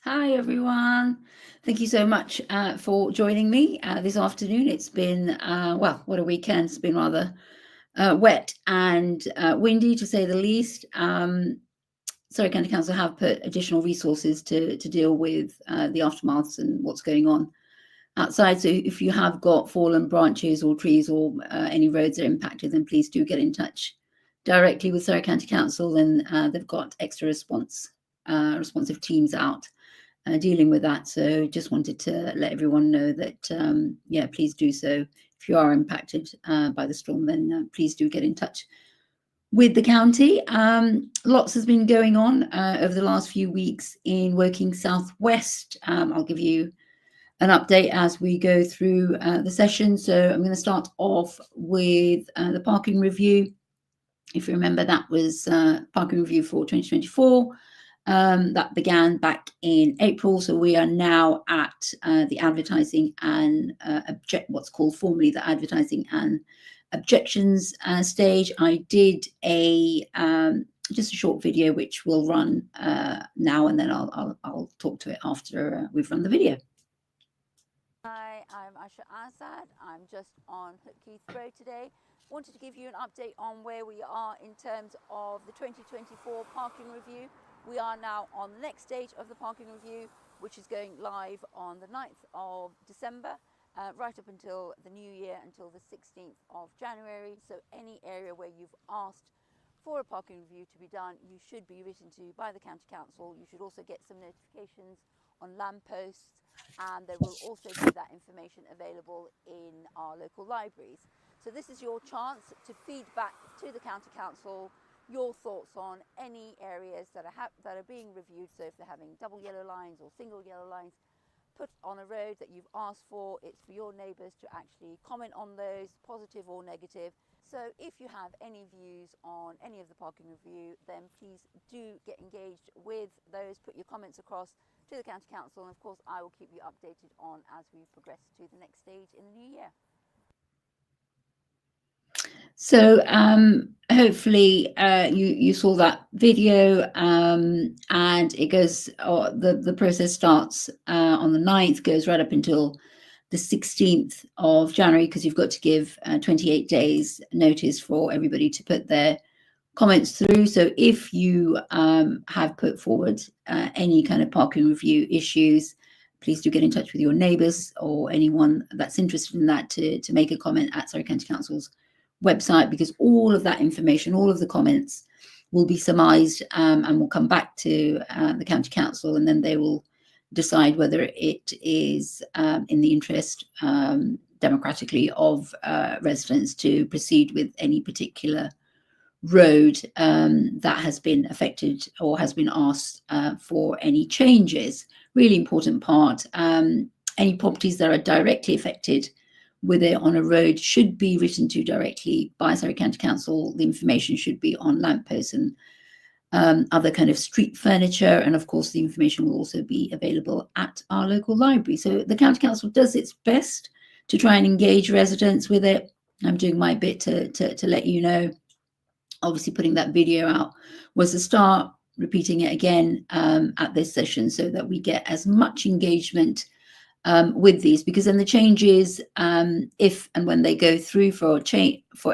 Hi, everyone. Thank you so much for joining me this afternoon. It's been, well, what a weekend. It's been rather wet and windy, to say the least. Surrey County Council have put additional resources to deal with the aftermaths and what's going on outside. So if you have got fallen branches or trees or any roads are impacted, then please do get in touch directly with Surrey County Council, and they've got extra responsive teams out dealing with that. So just wanted to let everyone know that, yeah, please do so. If you are impacted by the storm, then please do get in touch with the county. Lots has been going on over the last few weeks in Woking Southwest. I'll give you an update as we go through the session. So I'm going to start off with the parking review. If you remember, that was parking review for 2024. That began back in April. So we are now at the advertising and what's called formally the advertising and objections stage. I did just a short video which will run now, and then I'll talk to it after we've run the video. Hi, I'm Ayesha Azad. I'm just on Heath Road today. Wanted to give you an update on where we are in terms of the 2024 parking review. We are now on the next stage of the parking review, which is going live on the 9th of December, right up until the new year, until the 16th of January. So any area where you've asked for a parking review to be done, you should be written to by the County Council. You should also get some notifications on lampposts, and there will also be that information available in our local libraries. So this is your chance to feed back to the County Council your thoughts on any areas that are being reviewed. So if they're having double yellow lines or single yellow lines put on a road that you've asked for, it's for your neighbours to actually comment on those, positive or negative. So if you have any views on any of the parking review, then please do get engaged with those, put your comments across to the County Council, and of course I will keep you updated on as we progress to the next stage in the new year. So hopefully you saw that video, and it goes, the process starts on the 9th, goes right up until the 16th of January, because you've got to give 28 days notice for everybody to put their comments through. So if you have put forward any kind of parking review issues, please do get in touch with your neighbours or anyone that's interested in that to make a comment at Surrey County Council's website, because all of that information, all of the comments will be surmised and will come back to the County Council, and then they will decide whether it is in the interest democratically of residents to proceed with any particular road that has been affected or has been asked for any changes. Really important part. Any properties that are directly affected with it on a road should be written to directly by Surrey County Council. The information should be on lampposts and other kind of street furniture, and of course the information will also be available at our local library. So the County Council does its best to try and engage residents with it. I'm doing my bit to let you know. Obviously putting that video out was a start, repeating it again at this session so that we get as much engagement with these, because then the changes, if and when they go through for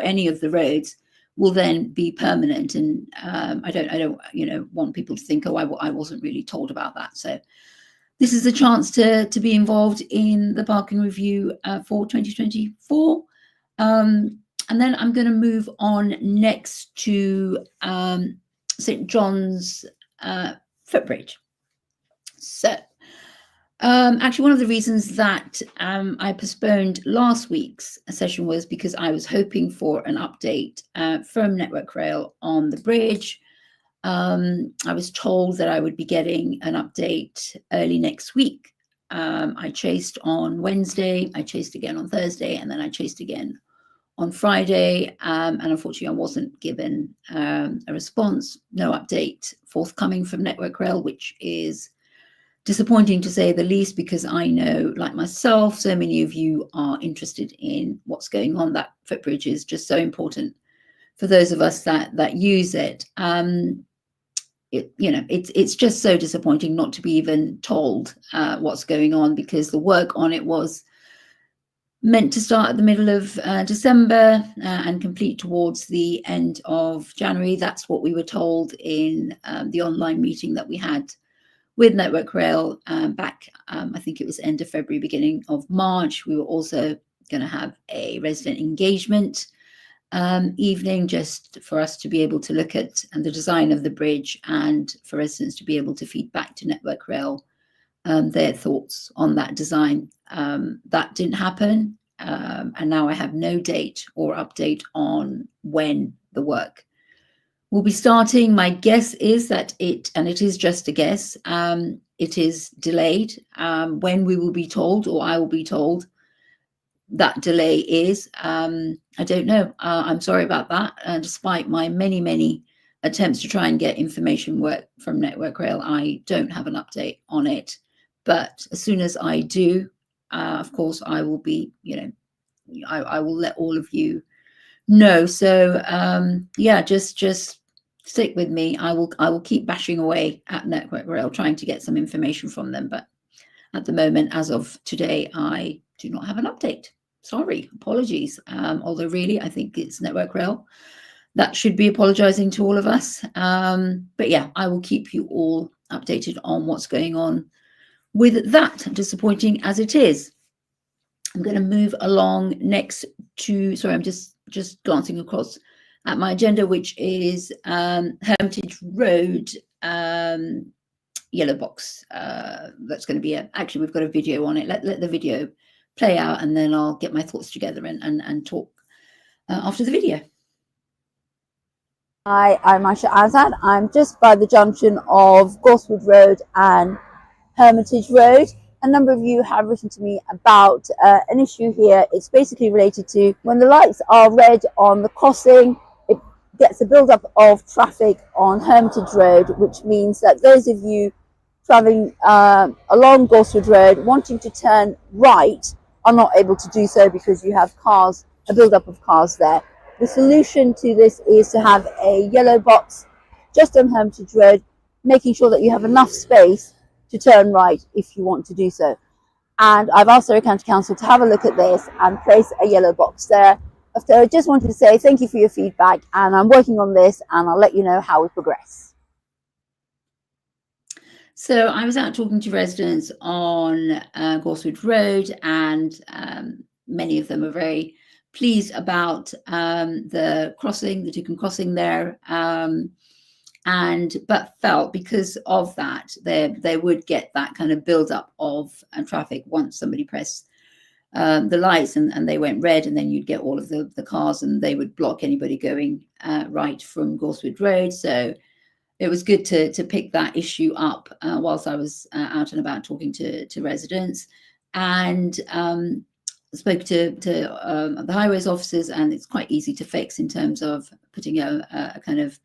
any of the roads, will then be permanent. And I don't want people to think, oh, I wasn't really told about that. So this is a chance to be involved in the parking review for 2024. And then I'm going to move on next to St. John's Footbridge. So actually, one of the reasons that I postponed last week's session was because I was hoping for an update from Network Rail on the bridge. I was told that I would be getting an update early next week. I chased on Wednesday, I chased again on Thursday, and then I chased again on Friday, and unfortunately I wasn't given a response. No update forthcoming from Network Rail, which is disappointing to say the least, because I know, like myself, so many of you are interested in what's going on. That footbridge is just so important for those of us that use it. it's just so disappointing not to be even told what's going on, because the work on it was meant to start at the middle of December and complete towards the end of January. That's what we were told in the online meeting that we had with Network Rail back, I think it was end of February, beginning of March. We were also going to have a resident engagement evening, just for us to be able to look at the design of the bridge, and for residents to be able to feed back to Network Rail their thoughts on that design. That didn't happen, and now I have no date or update on when the work will be starting. My guess is that it is just a guess, it is delayed. When we will be told, or I will be told, that delay is, I don't know. I'm sorry about that. Despite my many attempts to try and get information from Network Rail, I don't have an update on it. But as soon as I do, of course, I will be, I will let all of you know. So yeah, just stick with me. I will keep bashing away at Network Rail, trying to get some information from them. But at the moment, as of today, I do not have an update. Sorry, apologies. Although really, I think it's Network Rail that should be apologizing to all of us. But yeah, I will keep you all updated on what's going on with that, disappointing as it is. I'm going to move along next to, sorry, I'm just glancing across at my agenda, which is Hermitage Road yellow box. That's going to be actually, we've got a video on it. Let the video play out, and then I'll get my thoughts together and talk after the video. Hi, I'm Ayesha Azad. I'm just by the junction of Brookwood Road and Hermitage Road. A number of you have written to me about an issue here. It's basically related to when the lights are red on the crossing, it gets a build-up of traffic on Hermitage Road, which means that those of you travelling along Brookwood Road wanting to turn right are not able to do so because you have cars, a build-up of cars there. The solution to this is to have a yellow box just on Hermitage Road, making sure that you have enough space to turn right if you want to do so. And I've asked Surrey County Council to have a look at this and place a yellow box there. So I just wanted to say thank you for your feedback, and I'm working on this, and I'll let you know how we progress. So I was out talking to residents on Brookwood Road, and many of them are very pleased about the crossing, the Toucan crossing there, but felt because of that they would get that kind of build up of traffic once somebody pressed the lights and they went red, and then you'd get all of the cars, and they would block anybody going right from Brookwood Road. So it was good to pick that issue up whilst I was out and about talking to residents, and spoke to the highways officers, and it's quite easy to fix in terms of putting a kind of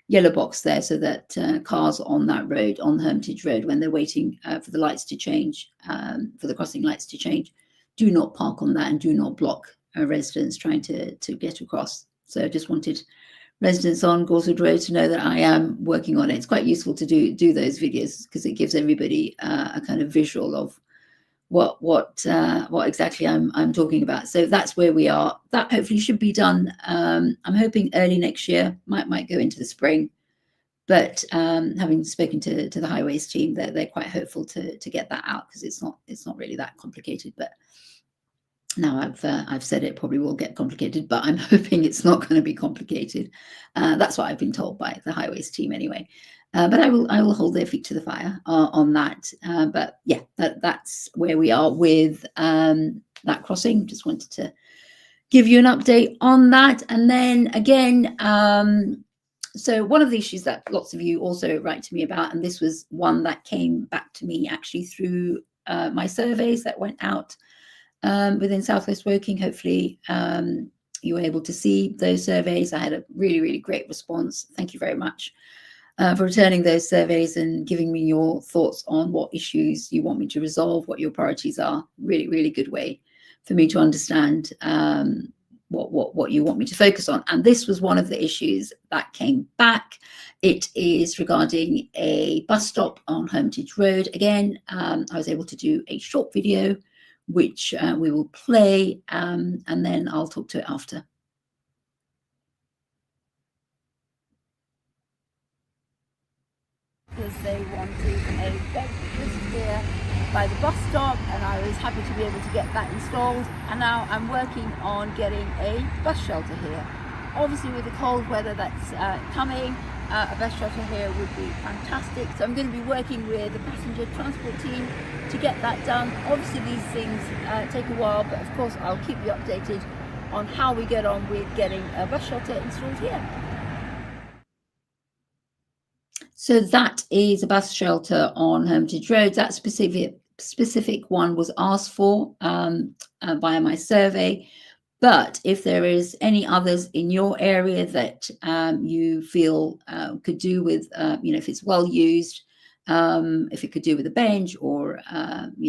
yellow box there, so that cars on that road, on Hermitage Road, when they're waiting for the lights to change, for the crossing lights to change, do not park on that and do not block residents trying to get across. So I just wanted residents on Brookwood Road to know that I am working on it. It's quite useful to do those videos because it gives everybody a kind of visual of what exactly I'm talking about. So that's where we are. That hopefully should be done. I'm hoping early next year, might go into the spring, but having spoken to the highways team, they're quite hopeful to get that out, because it's not really that complicated. But now I've said it probably will get complicated, but I'm hoping it's not going to be complicated. That's what I've been told by the highways team anyway. But I will hold their feet to the fire on that. But yeah, that's where we are with that crossing. Just wanted to give you an update on that. And then again, so one of the issues that lots of you also write to me about, and this was one that came back to me actually through my surveys that went out within Southwest Woking. Hopefully you were able to see those surveys. I had a really great response. Thank you very much for returning those surveys and giving me your thoughts on what issues you want me to resolve, what your priorities are. Really good way for me to understand what you want me to focus on. And this was one of the issues that came back. It is regarding a bus stop on Hermitage Road. Again, I was able to do a short video, which we will play, and then I'll talk to it after. Because they wanted a bench just here by the bus stop, and I was happy to be able to get that installed. And now I'm working on getting a bus shelter here. Obviously with the cold weather that's coming, a bus shelter here would be fantastic. So I'm going to be working with the passenger transport team to get that done. Obviously these things take a while, but of course I'll keep you updated on how we get on with getting a bus shelter installed here. So that is a bus shelter on Hermitage Road. That specific one was asked for via my survey. But if there is any others in your area that you feel could do with, if it's well used, if it could do with a bench or,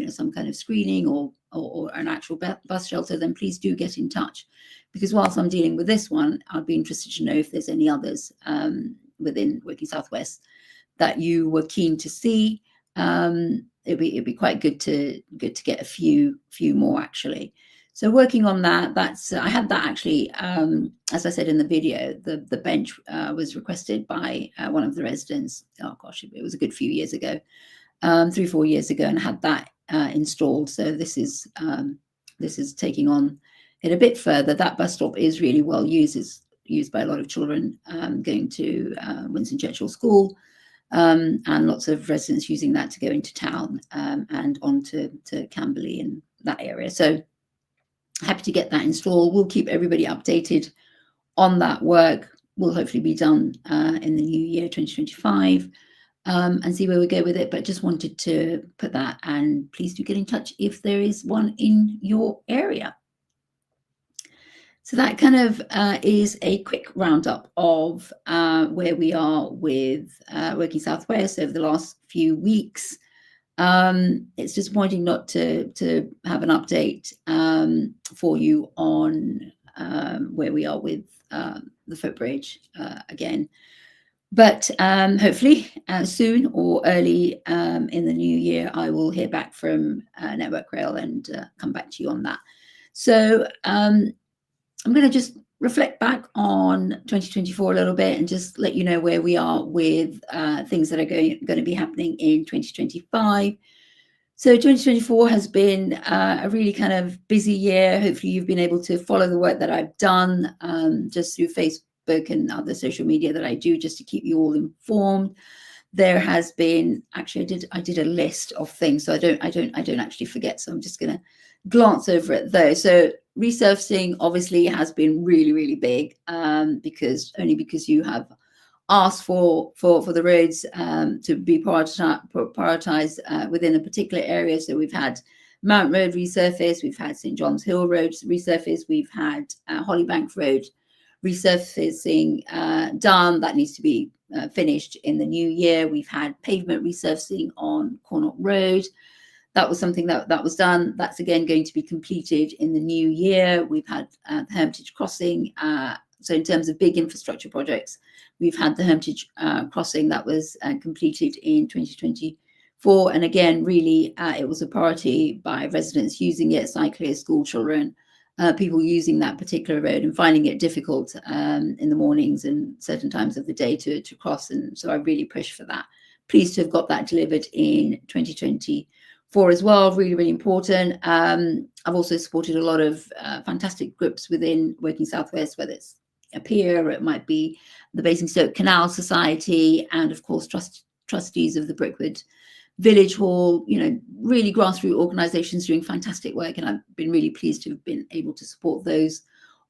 some kind of screening or an actual bus shelter, then please do get in touch. Because whilst I'm dealing with this one, I'd be interested to know if there's any others within Working Southwest that you were keen to see. It'd be quite good to get a few more actually. So working on that, I had that actually, as I said in the video, the bench was requested by one of the residents. Oh gosh, it was a good few years ago, 3-4 years ago, and had that installed. So this is taking on it a bit further. That bus stop is really well used. It's used by a lot of children going to Winston Churchill School, and lots of residents using that to go into town and on to Camberley and that area. So happy to get that installed. We'll keep everybody updated on that work. Will hopefully be done in the new year 2025 and see where we go with it. But just wanted to put that, and please do get in touch if there is one in your area. So that kind of is a quick roundup of where we are with Working Southwest over the last few weeks. It's disappointing not to have an update for you on where we are with the footbridge again. But hopefully soon or early in the new year, I will hear back from Network Rail and come back to you on that. So I'm going to just reflect back on 2024 a little bit and just let you know where we are with things that are going to be happening in 2025. So 2024 has been a really kind of busy year. Hopefully you've been able to follow the work that I've done just through Facebook and other social media that I do, just to keep you all informed. There has been, actually I did a list of things, so I don't actually forget. So I'm just going to glance over it though. So resurfacing obviously has been really, really big because you have asked for the roads to be prioritized within a particular area. So we've had Mount Road resurfaced, we've had St John's Hill Road resurfaced, we've had Hollybank Road resurfacing done. That needs to be finished in the new year. We've had pavement resurfacing on Cornwall Road. That was something that was done. That's again going to be completed in the new year. We've had the Hermitage Crossing. So in terms of big infrastructure projects, we've had the Hermitage Crossing that was completed in 2024. And again, really, it was a priority by residents using it, cyclists, school children, people using that particular road and finding it difficult in the mornings and certain times of the day to cross. And so I really pushed for that. Pleased to have got that delivered in 2024 as well. Really, really important. I've also supported a lot of fantastic groups within Working Southwest, whether it's a peer, or it might be the Basingstoke Canal Society, and of course trustees of the Brookwood Village Hall, really grassroots organizations doing fantastic work. And I've been really pleased to have been able to support those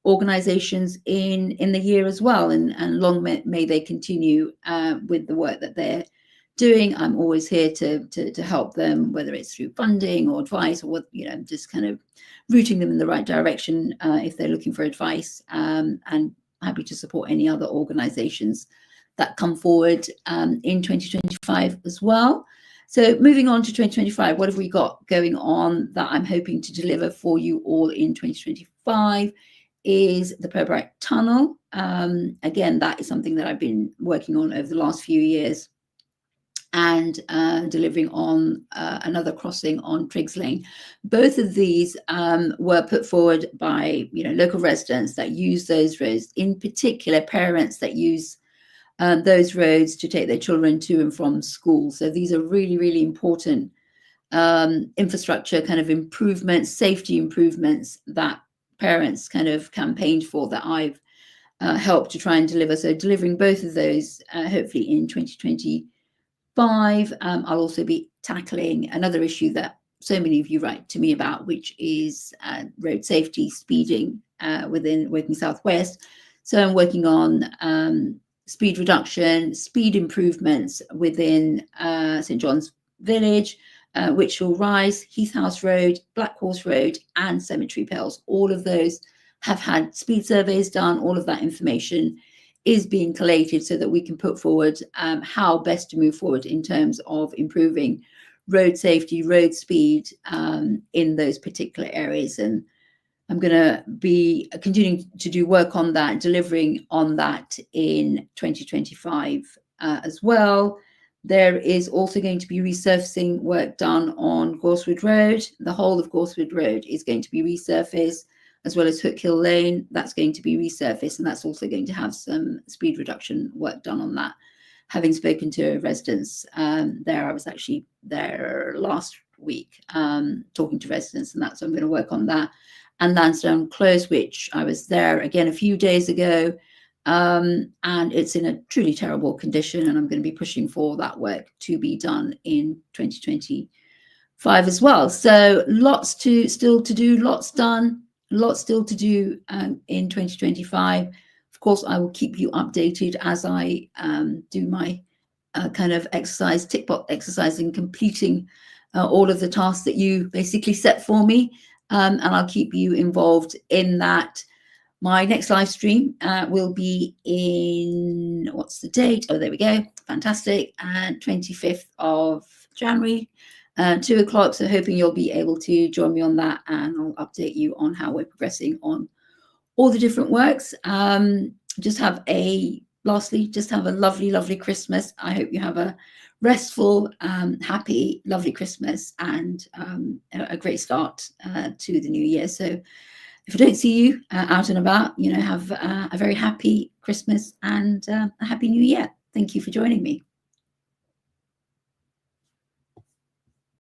organizations in the year as well. And long may they continue with the work that they're doing. I'm always here to help them, whether it's through funding or advice, or just kind of routing them in the right direction if they're looking for advice, and happy to support any other organizations that come forward in 2025 as well. So moving on to 2025, what have we got going on that I'm hoping to deliver for you all in 2025? is the Purbright Tunnel. Again, that is something that I've been working on over the last few years, and delivering on another crossing on Triggs Lane. Both of these were put forward by local residents that use those roads, in particular parents that use those roads to take their children to and from school. So these are really, really important infrastructure kind of improvements, safety improvements that parents kind of campaigned for, that I've helped to try and deliver. So delivering both of those hopefully in 2025. I'll also be tackling another issue that so many of you write to me about, which is road safety, speeding within Woking Southwest. So I'm working on speed reduction, speed improvements within St John's Village, Witchell Rise, Heath House Road, Black Horse Road, and Cemetery Pells. All of those have had speed surveys done. All of that information is being collated so that we can put forward how best to move forward in terms of improving road safety, road speed in those particular areas. And I'm going to be continuing to do work on that, delivering on that in 2025 as well. There is also going to be resurfacing work done on Gorswood Road. The whole of Gorswood Road is going to be resurfaced, as well as Hook Hill Lane. That's going to be resurfaced, and that's also going to have some speed reduction work done on that. Having spoken to residents there, I was actually there last week talking to residents, and so I'm going to work on that. And Lansdowne Close, which I was there again a few days ago, and it's in a truly terrible condition, and I'm going to be pushing for that work to be done in 2025 as well. So lots still to do, lots done, lots still to do in 2025. Of course, I will keep you updated as I do my kind of exercise, tick box exercise, in completing all of the tasks that you basically set for me. And I'll keep you involved in that. My next live stream will be in, what's the date? Oh, there we go. Fantastic. And 25th of January, 2 o'clock. So hoping you'll be able to join me on that, and I'll update you on how we're progressing on all the different works. Lastly, just have a lovely, lovely Christmas. I hope you have a restful, happy, lovely Christmas, and a great start to the new year. So if I don't see you out and about, have a very happy Christmas and a happy new year. Thank you for joining me.